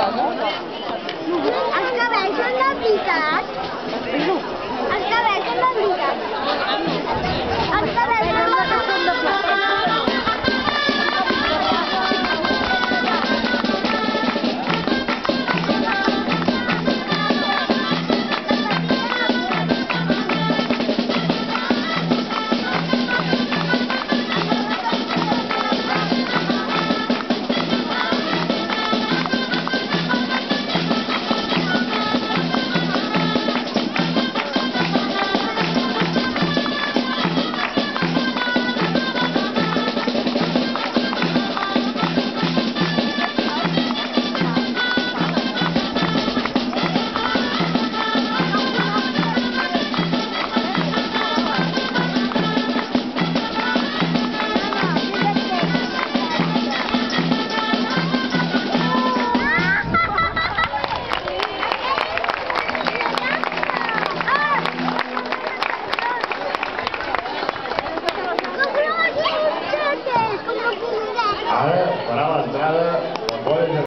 Els cabells són de veritat? Els cabells són de veritat? Els cabells són de veritat? Ara farà l'entrada la boia